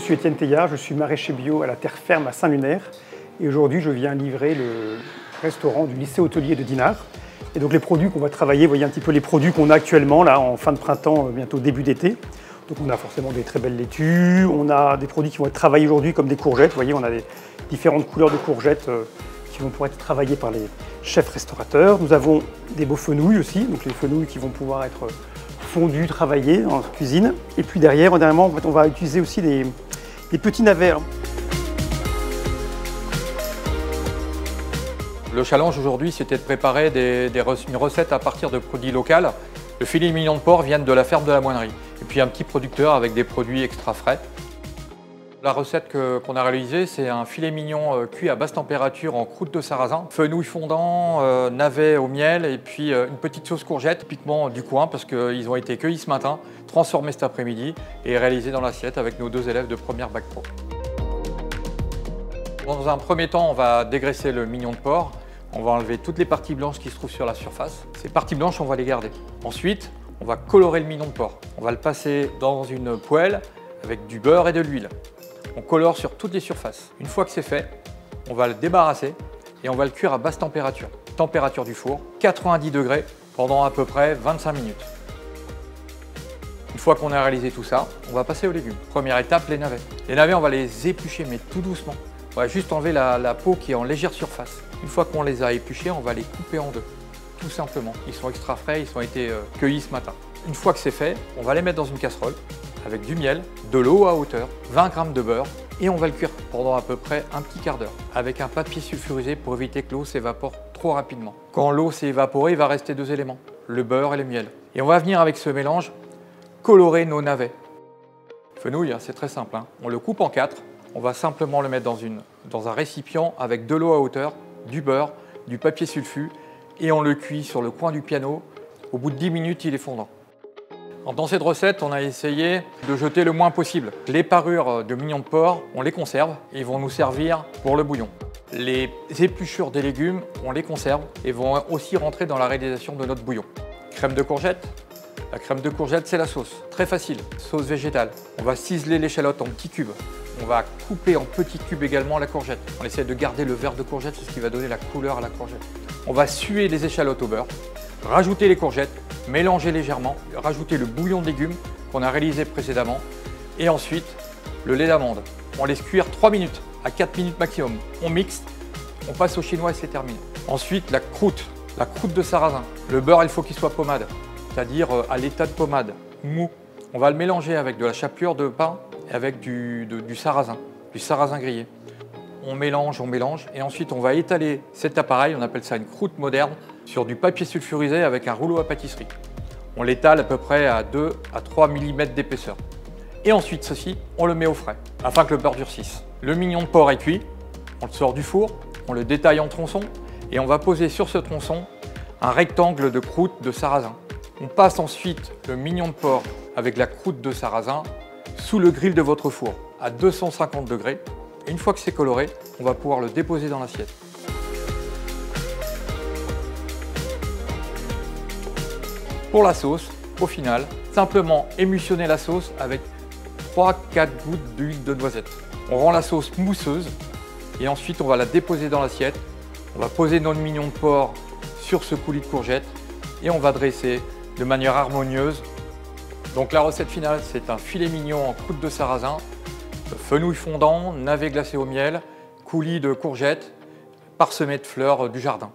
suis Étienne Teillard, je suis maraîcher bio à la Terre Ferme à Saint-Lunaire et aujourd'hui je viens livrer le restaurant du lycée hôtelier de Dinard. Et donc les produits qu'on va travailler, vous voyez un petit peu les produits qu'on a actuellement là en fin de printemps, bientôt début d'été. Donc on a forcément des très belles laitues, on a des produits qui vont être travaillés aujourd'hui comme des courgettes. Vous voyez, on a des différentes couleurs de courgettes qui vont pouvoir être travaillées par les chefs restaurateurs. Nous avons des beaux fenouils aussi, donc les fenouils qui vont pouvoir être fondus, travaillés en cuisine. Et puis derrière, dernièrement, en fait, on va utiliser aussi des petits navets. Le challenge aujourd'hui, c'était de préparer une recette à partir de produits locaux. Le filet mignon de porc vient de la ferme de la Moinerie. Et puis un petit producteur avec des produits extra frais. La recette qu'on a réalisée, c'est un filet mignon cuit à basse température en croûte de sarrasin, fenouil fondant, navets au miel et puis une petite sauce courgette, typiquement du coin parce qu'ils ont été cueillis ce matin, transformés cet après-midi et réalisés dans l'assiette avec nos 2 élèves de première bac pro. Dans un premier temps, on va dégraisser le mignon de porc. On va enlever toutes les parties blanches qui se trouvent sur la surface. Ces parties blanches, on va les garder. Ensuite, on va colorer le mignon de porc. On va le passer dans une poêle avec du beurre et de l'huile. On colore sur toutes les surfaces. Une fois que c'est fait, on va le débarrasser et on va le cuire à basse température. Température du four, 90 degrés pendant à peu près 25 minutes. Une fois qu'on a réalisé tout ça, on va passer aux légumes. Première étape, les navets. Les navets, on va les éplucher, mais tout doucement. On va juste enlever la peau qui est en légère surface. Une fois qu'on les a épluchés, on va les couper en deux, tout simplement. Ils sont extra frais, ils ont été cueillis ce matin. Une fois que c'est fait, on va les mettre dans une casserole avec du miel, de l'eau à hauteur, 20 g de beurre et on va le cuire pendant à peu près un petit quart d'heure avec un papier sulfurisé pour éviter que l'eau s'évapore trop rapidement. Quand l'eau s'est évaporée, il va rester 2 éléments, le beurre et le miel. Et on va venir avec ce mélange colorer nos navets. Fenouil, c'est très simple, on le coupe en 4, on va simplement le mettre dans un récipient avec de l'eau à hauteur, du beurre, du papier sulfu et on le cuit sur le coin du piano. Au bout de 10 minutes, il est fondant. Dans cette recette, on a essayé de jeter le moins possible. Les parures de mignons de porc, on les conserve et ils vont nous servir pour le bouillon. Les épluchures des légumes, on les conserve et vont aussi rentrer dans la réalisation de notre bouillon. Crème de courgette. La crème de courgette, c'est la sauce. Très facile, sauce végétale. On va ciseler l'échalote en petits cubes. On va couper en petits cubes également la courgette. On essaie de garder le vert de courgette, c'est ce qui va donner la couleur à la courgette. On va suer les échalotes au beurre, rajouter les courgettes, mélanger légèrement, rajouter le bouillon de légumes qu'on a réalisé précédemment et ensuite le lait d'amande. On laisse cuire 3 minutes à 4 minutes maximum. On mixe, on passe au chinois et c'est terminé. Ensuite, la croûte de sarrasin. Le beurre, il faut qu'il soit pommade, c'est-à-dire à l'état de pommade, mou. On va le mélanger avec de la chapelure de pain et avec du sarrasin grillé. On mélange et ensuite on va étaler cet appareil, on appelle ça une croûte moderne, sur du papier sulfurisé avec un rouleau à pâtisserie. On l'étale à peu près à 2 à 3 mm d'épaisseur. Et ensuite ceci, on le met au frais afin que le beurre durcisse. Le mignon de porc est cuit, on le sort du four, on le détaille en tronçons et on va poser sur ce tronçon un rectangle de croûte de sarrasin. On passe ensuite le mignon de porc avec la croûte de sarrasin sous le grill de votre four à 250 degrés. Et une fois que c'est coloré, on va pouvoir le déposer dans l'assiette. Pour la sauce, au final, simplement émulsionner la sauce avec 3-4 gouttes d'huile de noisette. On rend la sauce mousseuse et ensuite on va la déposer dans l'assiette. On va poser notre mignon de porc sur ce coulis de courgette et on va dresser de manière harmonieuse. Donc la recette finale, c'est un filet mignon en croûte de sarrasin, fenouil fondant, navet glacé au miel, coulis de courgettes, parsemé de fleurs du jardin.